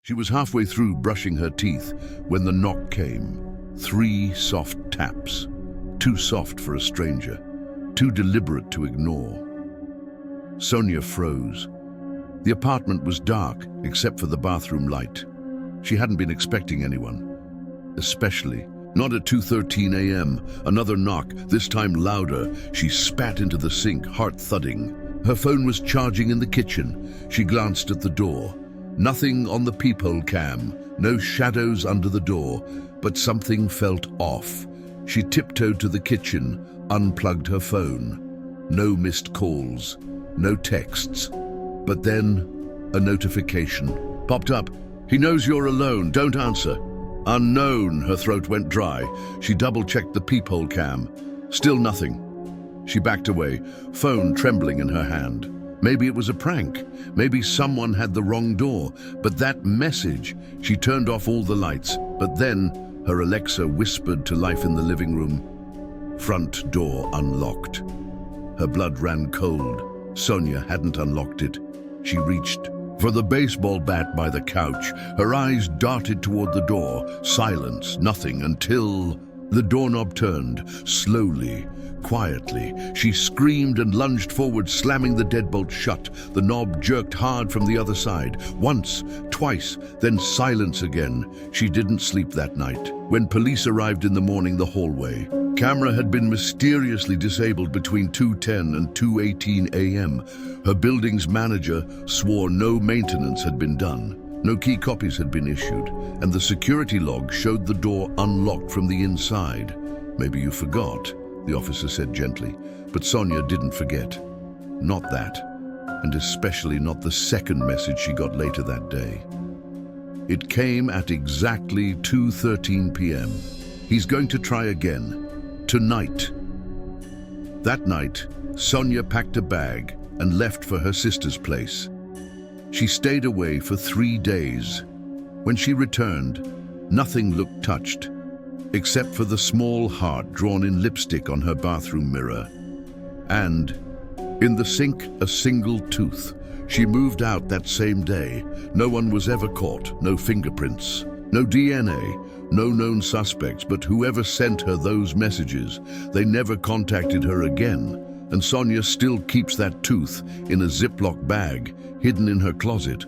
She was halfway through brushing her teeth when the knock came. 3 soft taps. Too soft for a stranger. Too deliberate to ignore. Sonia froze. The apartment was dark, except for the bathroom light. She hadn't been expecting anyone. Especially not at 2:13 a.m. Another knock, this time louder. She spat into the sink, heart thudding. Her phone was charging in the kitchen. She glanced at the door. Nothing on the peephole cam, no shadows under the door, but something felt off. She tiptoed to the kitchen, unplugged her phone. No missed calls, no texts. But then, a notification popped up. "He knows you're alone, don't answer." Unknown, her throat went dry. She double-checked the peephole cam. Still nothing. She backed away, phone trembling in her hand. Maybe it was a prank. Maybe someone had the wrong door. But that message, she turned off all the lights. But then, her Alexa whispered to life in the living room. Front door unlocked. Her blood ran cold. Sonia hadn't unlocked it. She reached for the baseball bat by the couch. Her eyes darted toward the door. Silence, nothing, until the doorknob turned, slowly, quietly. She screamed and lunged forward, slamming the deadbolt shut. The knob jerked hard from the other side. Once, twice, then silence again. She didn't sleep that night. When police arrived in the morning, the hallway camera had been mysteriously disabled between 2:10 and 2:18 a.m. Her building's manager swore no maintenance had been done. No key copies had been issued, and the security log showed the door unlocked from the inside. "Maybe you forgot," the officer said gently, but Sonia didn't forget. Not that, and especially not the second message she got later that day. It came at exactly 2:13 p.m. He's going to try again. Tonight. That night, Sonia packed a bag and left for her sister's place. She stayed away for 3 days. When she returned, nothing looked touched, except for the small heart drawn in lipstick on her bathroom mirror. And, in the sink, a single tooth. She moved out that same day. No one was ever caught, no fingerprints, no DNA, no known suspects, but whoever sent her those messages, they never contacted her again. And Sonia still keeps that tooth in a Ziploc bag, hidden in her closet.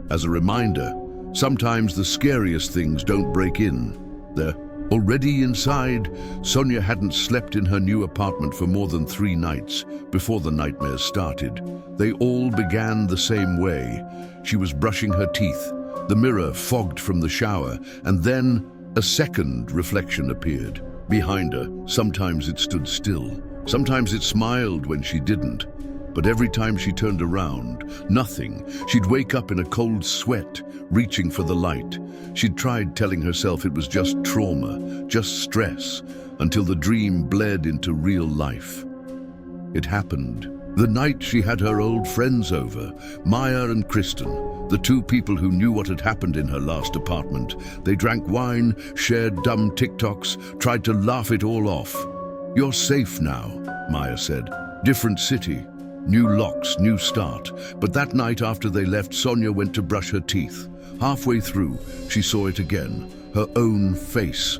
As a reminder, sometimes the scariest things don't break in. They're already inside. Sonia hadn't slept in her new apartment for more than 3 nights before the nightmares started. They all began the same way. She was brushing her teeth, the mirror fogged from the shower, and then a second reflection appeared. Behind her, sometimes it stood still. Sometimes it smiled when she didn't. But every time she turned around, nothing. She'd wake up in a cold sweat, reaching for the light. She'd tried telling herself it was just trauma, just stress, until the dream bled into real life. It happened the night she had her old friends over, Maya and Kristen, the 2 people who knew what had happened in her last apartment. They drank wine, shared dumb TikToks, tried to laugh it all off. "You're safe now," Maya said. "Different city. New locks, new start." But that night after they left, Sonia went to brush her teeth. Halfway through, she saw it again, her own face.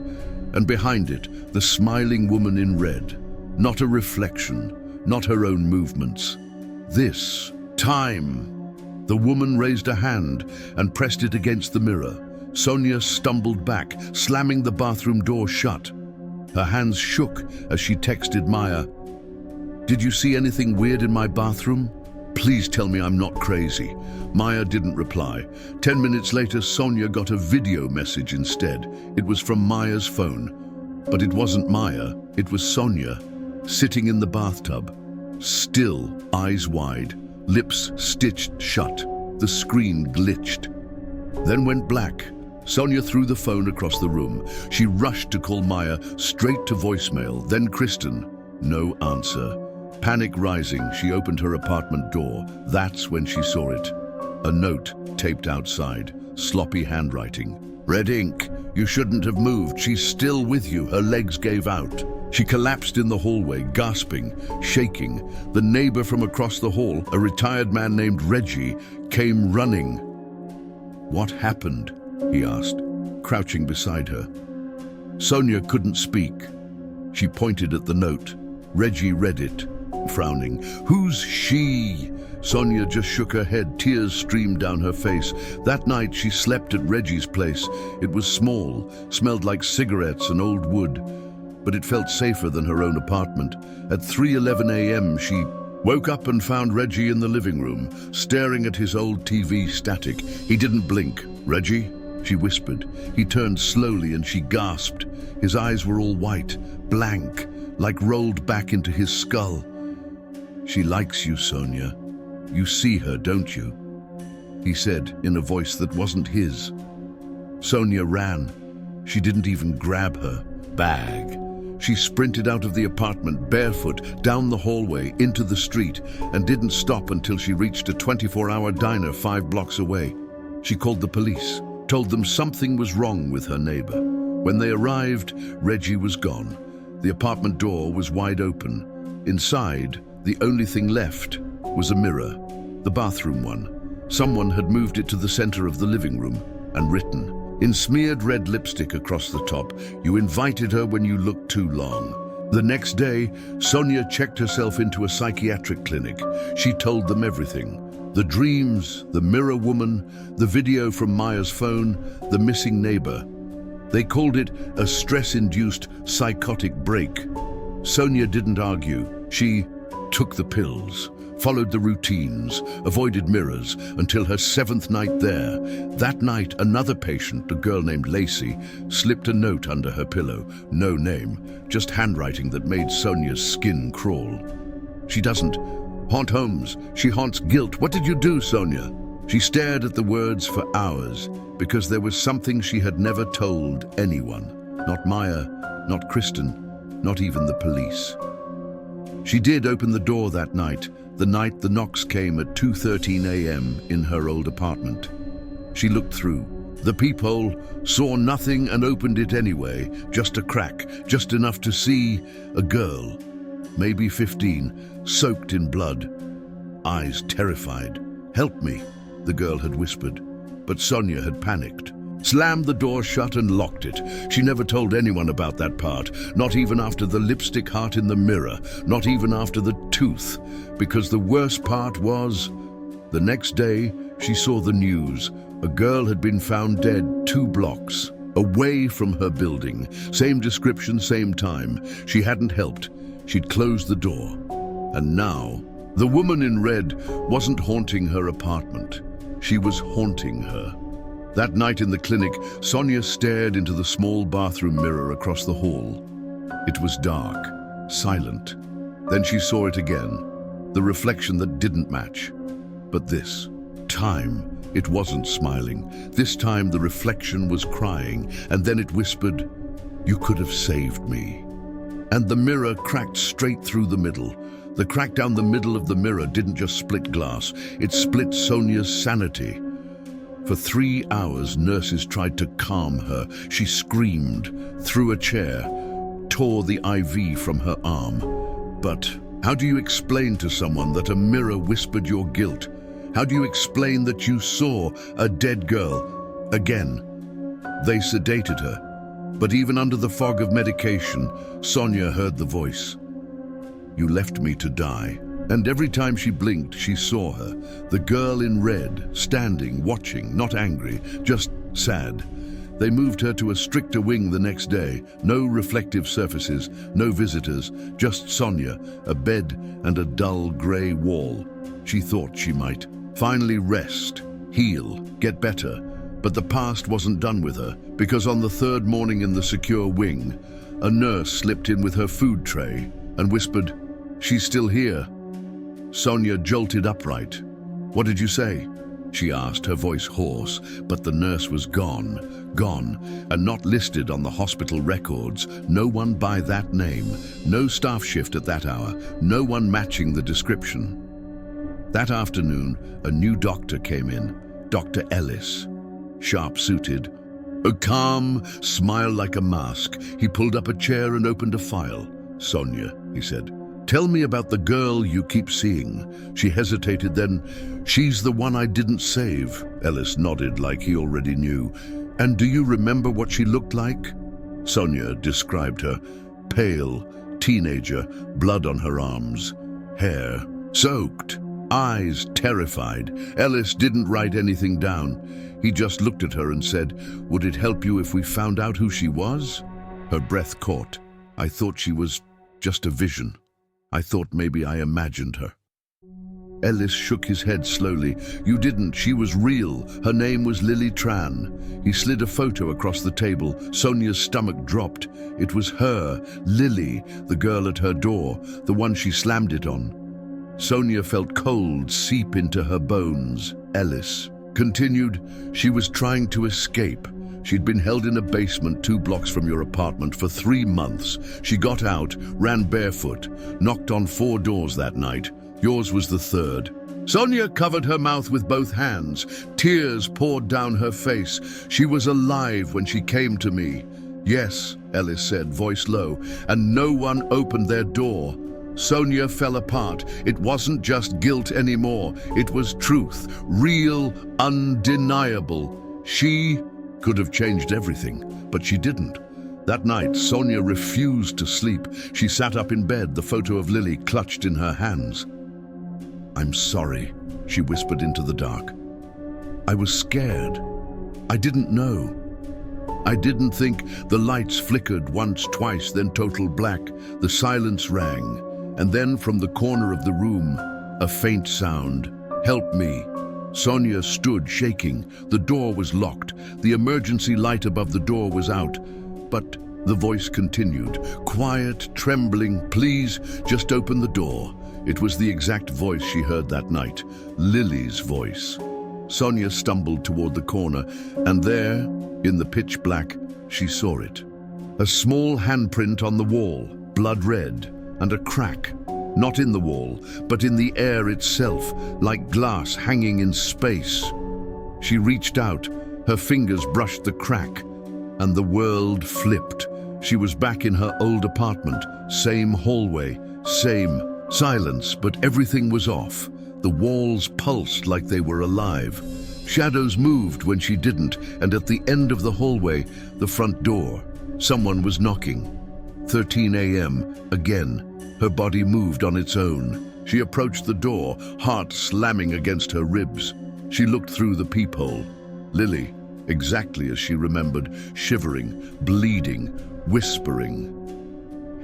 And behind it, the smiling woman in red. Not a reflection, not her own movements. This time. The woman raised a hand and pressed it against the mirror. Sonia stumbled back, slamming the bathroom door shut. Her hands shook as she texted Maya, "Did you see anything weird in my bathroom? Please tell me I'm not crazy." Maya didn't reply. 10 minutes later, Sonia got a video message instead. It was from Maya's phone. But it wasn't Maya, it was Sonia, sitting in the bathtub. Still, eyes wide, lips stitched shut. The screen glitched. Then went black. Sonia threw the phone across the room. She rushed to call Maya, straight to voicemail, then Kristen. No answer. Panic rising, she opened her apartment door. That's when she saw it. A note taped outside, sloppy handwriting. "Red ink, you shouldn't have moved. She's still with you." Her legs gave out. She collapsed in the hallway, gasping, shaking. The neighbor from across the hall, a retired man named Reggie, came running. "What happened?" he asked, crouching beside her. Sonia couldn't speak. She pointed at the note. Reggie read it, frowning. "Who's she?" Sonia just shook her head. Tears streamed down her face. That night she slept at Reggie's place. It was small, smelled like cigarettes and old wood, but it felt safer than her own apartment. At 3:11 a.m. she woke up and found Reggie in the living room, staring at his old TV static. He didn't blink. "Reggie?" she whispered. He turned slowly and she gasped. His eyes were all white, blank, like rolled back into his skull. "She likes you, Sonia. You see her, don't you?" he said in a voice that wasn't his. Sonia ran. She didn't even grab her bag. She sprinted out of the apartment, barefoot, down the hallway, into the street, and didn't stop until she reached a 24-hour diner 5 blocks away. She called the police, told them something was wrong with her neighbor. When they arrived, Reggie was gone. The apartment door was wide open. Inside, the only thing left was a mirror, the bathroom one. Someone had moved it to the center of the living room and written, in smeared red lipstick across the top, "You invited her when you looked too long." The next day, Sonia checked herself into a psychiatric clinic. She told them everything. The dreams, the mirror woman, the video from Maya's phone, the missing neighbor. They called it a stress-induced psychotic break. Sonia didn't argue. She took the pills, followed the routines, avoided mirrors until her 7th night there. That night, another patient, a girl named Lacey, slipped a note under her pillow. No name, just handwriting that made Sonia's skin crawl. "She doesn't haunt homes, she haunts guilt. What did you do, Sonia?" She stared at the words for hours because there was something she had never told anyone. Not Maya, not Kristen, not even the police. She did open the door that night, the night the knocks came at 2:13 a.m. in her old apartment. She looked through the peephole, saw nothing and opened it anyway, just a crack, just enough to see a girl, maybe 15, soaked in blood, eyes terrified. "Help me," the girl had whispered, but Sonia had panicked. Slammed the door shut and locked it. She never told anyone about that part, not even after the lipstick heart in the mirror, not even after the tooth, because the worst part was, the next day she saw the news. A girl had been found dead 2 blocks away from her building. Same description, same time. She hadn't helped. She'd closed the door. And now, the woman in red wasn't haunting her apartment. She was haunting her. That night in the clinic, Sonia stared into the small bathroom mirror across the hall. It was dark, silent. Then she saw it again, the reflection that didn't match. But this time, it wasn't smiling. This time the reflection was crying, and then it whispered, "You could have saved me." And the mirror cracked straight through the middle. The crack down the middle of the mirror didn't just split glass, it split Sonia's sanity. For 3 hours, nurses tried to calm her. She screamed, threw a chair, tore the IV from her arm. But how do you explain to someone that a mirror whispered your guilt? How do you explain that you saw a dead girl again? They sedated her, but even under the fog of medication, Sonia heard the voice. "You left me to die." And every time she blinked, she saw her, the girl in red, standing, watching, not angry, just sad. They moved her to a stricter wing the next day. No reflective surfaces, no visitors, just Sonia, a bed and a dull grey wall. She thought she might finally rest, heal, get better. But the past wasn't done with her, because on the 3rd morning in the secure wing, a nurse slipped in with her food tray and whispered, "She's still here." Sonia jolted upright. "What did you say?" she asked, her voice hoarse, but the nurse was gone, and not listed on the hospital records. No one by that name, no staff shift at that hour, no one matching the description. That afternoon, a new doctor came in, Dr. Ellis, sharp-suited. A calm smile like a mask. He pulled up a chair and opened a file. "Sonia," he said, Tell me about the girl you keep seeing." She hesitated, then, "She's the one I didn't save." Ellis nodded like he already knew. "And do you remember what she looked like?" Sonia described her. Pale, teenager, blood on her arms, hair soaked, eyes terrified. Ellis didn't write anything down. He just looked at her and said, "Would it help you if we found out who she was?" Her breath caught. "I thought she was just a vision. I thought maybe I imagined her." Ellis shook his head slowly. "You didn't. She was real. Her name was Lily Tran." He slid a photo across the table. Sonia's stomach dropped. It was her, Lily, the girl at her door, the one she slammed it on. Sonia felt cold seep into her bones. Ellis continued, "She was trying to escape. She'd been held in a basement 2 blocks from your apartment for 3 months. She got out, ran barefoot, knocked on 4 doors that night. Yours was the 3rd. Sonia covered her mouth with both hands. Tears poured down her face. "She was alive when she came to me." "Yes," Ellis said, voice low, "and no one opened their door." Sonia fell apart. It wasn't just guilt anymore. It was truth, real, undeniable. She could have changed everything, but she didn't. That night, Sonia refused to sleep. She sat up in bed, the photo of Lily clutched in her hands. "I'm sorry," she whispered into the dark. "I was scared. I didn't know. I didn't think." The lights flickered once, twice, then total black. The silence rang, and then from the corner of the room, a faint sound. "Help me." Sonia stood, shaking. The door was locked. The emergency light above the door was out. But the voice continued, quiet, trembling. "Please, just open the door." It was the exact voice she heard that night, Lily's voice. Sonia stumbled toward the corner, and there, in the pitch black, she saw it. A small handprint on the wall, blood red, and a crack. Not in the wall, but in the air itself, like glass hanging in space. She reached out, her fingers brushed the crack, and the world flipped. She was back in her old apartment, same hallway, same silence, but everything was off. The walls pulsed like they were alive. Shadows moved when she didn't, and at the end of the hallway, the front door, someone was knocking. 13 a.m. again. Her body moved on its own. She approached the door, heart slamming against her ribs. She looked through the peephole. Lily, exactly as she remembered, shivering, bleeding, whispering.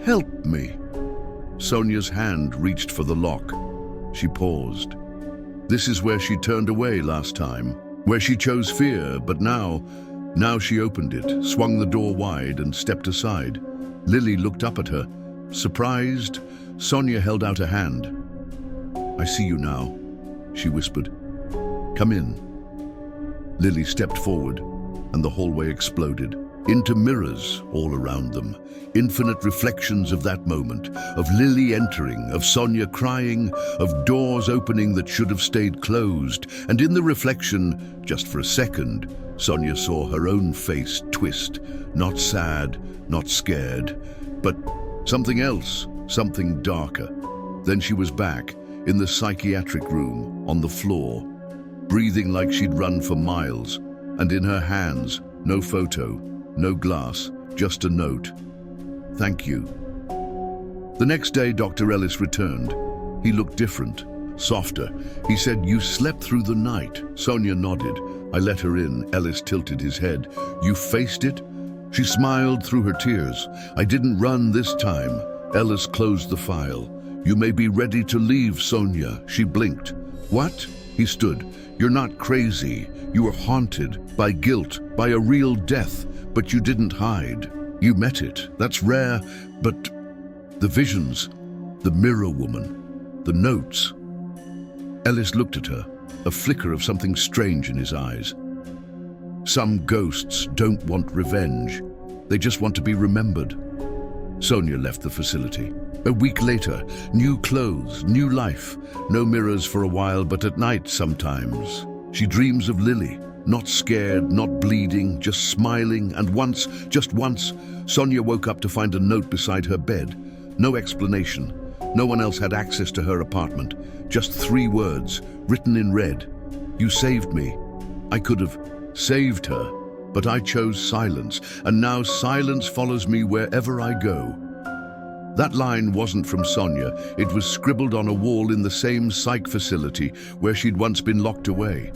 "Help me." Sonia's hand reached for the lock. She paused. This is where she turned away last time, where she chose fear, but now she opened it, swung the door wide, and stepped aside. Lily looked up at her. Surprised, Sonia held out a hand. "I see you now," she whispered. "Come in." Lily stepped forward, and the hallway exploded into mirrors all around them. Infinite reflections of that moment, of Lily entering, of Sonia crying, of doors opening that should have stayed closed. And in the reflection, just for a second, Sonia saw her own face twist, not sad, not scared, but something else, something darker. Then she was back, in the psychiatric room, on the floor, breathing like she'd run for miles, and in her hands, no photo, no glass, just a note. "Thank you." The next day, Dr. Ellis returned. He looked different, softer. He said, "You slept through the night." Sonia nodded. I let her in. Ellis tilted his head. "You faced it?" She smiled through her tears. "I didn't run this time." Ellis closed the file. "You may be ready to leave, Sonia." She blinked. "What?" He stood. "You're not crazy. You were haunted by guilt, by a real death, but you didn't hide. You met it. That's rare, but the visions, the mirror woman, the notes." Ellis looked at her, a flicker of something strange in his eyes. "Some ghosts don't want revenge. They just want to be remembered." Sonia left the facility. A week later, new clothes, new life. No mirrors for a while, but at night sometimes. She dreams of Lily, not scared, not bleeding, just smiling. And once, just once, Sonia woke up to find a note beside her bed. No explanation, No one else had access to her apartment. Just 3 words, written in red. "You saved me." I could have saved her, but I chose silence, and now silence follows me wherever I go. That line wasn't from Sonia. It was scribbled on a wall in the same psych facility where she'd once been locked away.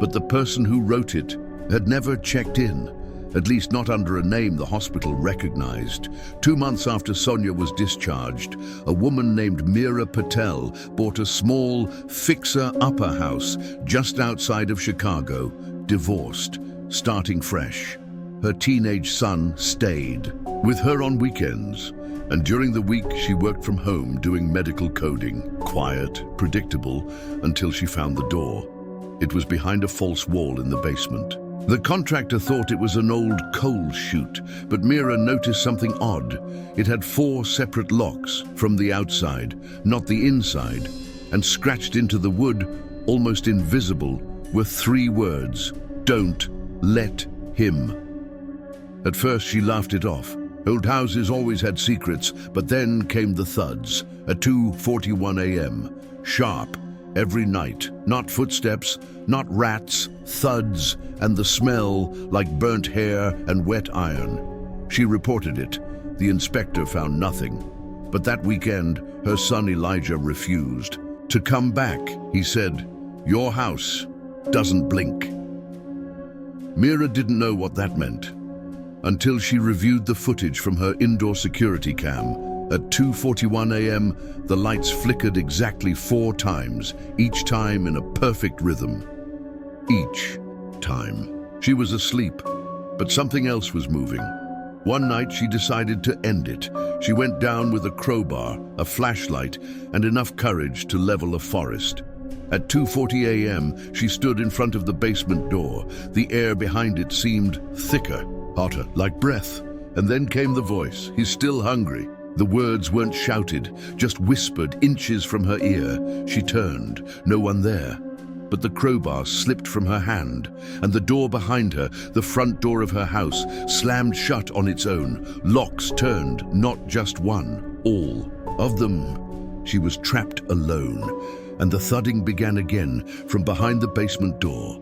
But the person who wrote it had never checked in, at least not under a name the hospital recognized. 2 months after Sonia was discharged, a woman named Meera Patel bought a small, fixer-upper house just outside of Chicago, divorced, starting fresh. Her teenage son stayed with her on weekends, and during the week she worked from home doing medical coding, quiet, predictable, until she found the door. It was behind a false wall in the basement. The contractor thought it was an old coal chute, but Meera noticed something odd. It had 4 separate locks from the outside, not the inside, and scratched into the wood, almost invisible, were 3 words: "Don't let him." At first she laughed it off. Old houses always had secrets, but then came the thuds at 2:41 a.m. Sharp, every night. Not footsteps, not rats, thuds, and the smell like burnt hair and wet iron. She reported it. The inspector found nothing. But that weekend, her son Elijah refused to come back. He said, "Your house doesn't blink." Meera didn't know what that meant until she reviewed the footage from her indoor security cam. At 2:41 a.m., the lights flickered exactly 4 times, each time in a perfect rhythm. Each time. She was asleep, but something else was moving. One night she decided to end it. She went down with a crowbar, a flashlight, and enough courage to level a forest. At 2:40 a.m., she stood in front of the basement door. The air behind it seemed thicker, hotter, like breath. And then came the voice. "He's still hungry." The words weren't shouted, just whispered inches from her ear. She turned, no one there. But the crowbar slipped from her hand, and the door behind her, the front door of her house, slammed shut on its own. Locks turned, not just one, all of them. She was trapped alone, and the thudding began again from behind the basement door.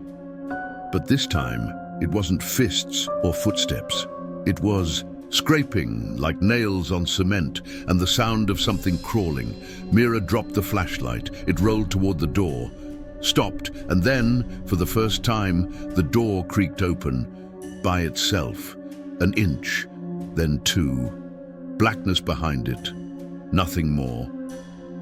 But this time, it wasn't fists or footsteps. It was scraping like nails on cement and the sound of something crawling. Meera dropped the flashlight. It rolled toward the door, stopped, and then, for the first time, the door creaked open by itself. An inch, then 2. Blackness behind it. Nothing more.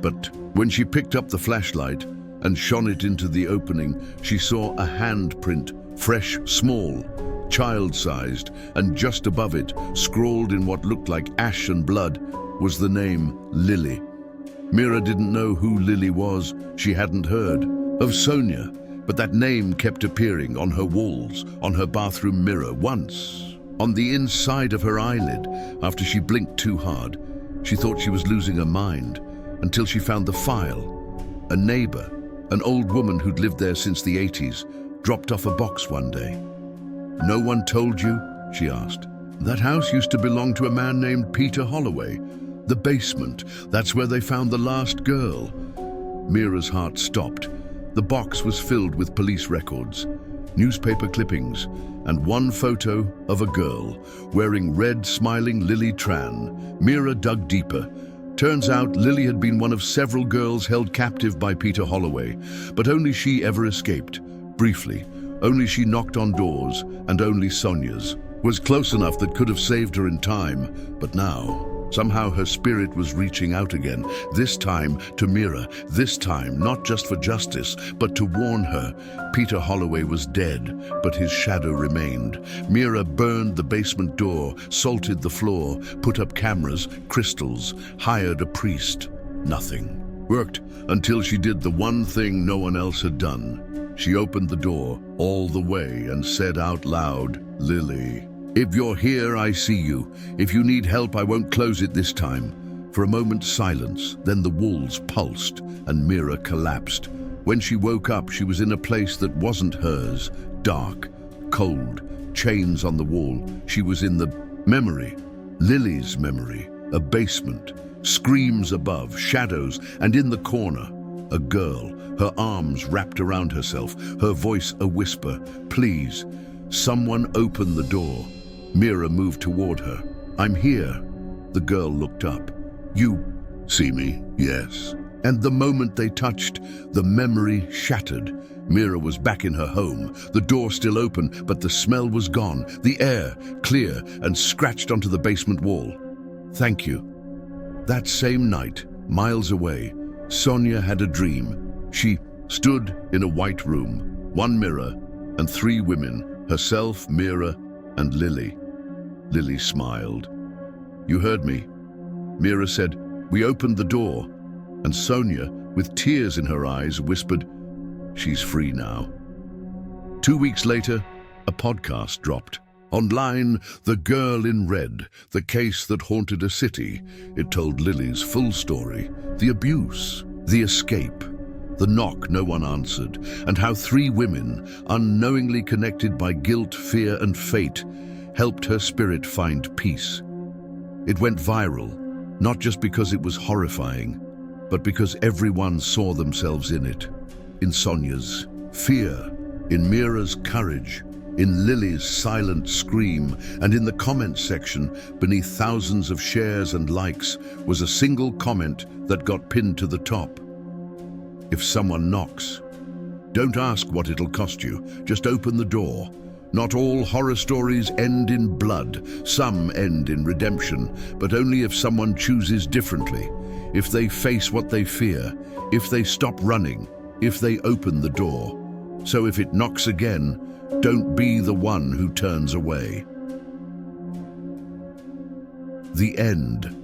But when she picked up the flashlight and shone it into the opening, she saw a handprint, fresh, small, child-sized, and just above it, scrawled in what looked like ash and blood, was the name Lily. Meera didn't know who Lily was. She hadn't heard of Sonia, but that name kept appearing on her walls, on her bathroom mirror, once on the inside of her eyelid. After she blinked too hard, she thought she was losing her mind, until she found the file. A neighbor, an old woman who'd lived there since the 80s, dropped off a box one day. "No one told you?" she asked. "That house used to belong to a man named Peter Holloway. The basement, that's where they found the last girl." Meera's heart stopped. The box was filled with police records, newspaper clippings, and one photo of a girl wearing red, smiling Lily Tran. Meera dug deeper. Turns out Lily had been one of several girls held captive by Peter Holloway, but only she ever escaped. Briefly, only she knocked on doors, and only Sonia's was close enough that could have saved her in time. But now, somehow her spirit was reaching out again, this time to Meera, this time not just for justice, but to warn her. Peter Holloway was dead, but his shadow remained. Meera burned the basement door, salted the floor, put up cameras, crystals, hired a priest. Nothing worked until she did the one thing no one else had done. She opened the door all the way and said out loud, "Lily, if you're here, I see you. If you need help, I won't close it this time." For a moment, silence. Then the walls pulsed and Meera collapsed. When she woke up, she was in a place that wasn't hers. Dark, cold, chains on the wall. She was in the memory, Lily's memory. A basement, screams above, shadows, and in the corner, a girl, her arms wrapped around herself, her voice a whisper. "Please, someone open the door." Mira moved toward her. "I'm here." The girl looked up. "You see me?" "Yes." And the moment they touched, the memory shattered. Mira was back in her home, the door still open, but the smell was gone, the air clear and scratched onto the basement wall. "Thank you." That same night, miles away, Sonia had a dream. She stood in a white room, one mirror and three women, herself, Mira, and Lily. Lily smiled. "You heard me." Mira said, "We opened the door." And Sonia, with tears in her eyes, whispered, "She's free now." 2 weeks later, a podcast dropped. Online, The Girl in Red, the case that haunted a city. It told Lily's full story, the abuse, the escape, the knock no one answered, and how 3 women, unknowingly connected by guilt, fear, and fate, helped her spirit find peace. It went viral, not just because it was horrifying, but because everyone saw themselves in it. In Sonia's fear, in Mira's courage, in Lily's silent scream, and in the comments section, beneath thousands of shares and likes, was a single comment that got pinned to the top. "If someone knocks, don't ask what it'll cost you, just open the door. Not all horror stories end in blood, some end in redemption, but only if someone chooses differently. If they face what they fear, if they stop running, if they open the door. So if it knocks again, don't be the one who turns away." The end.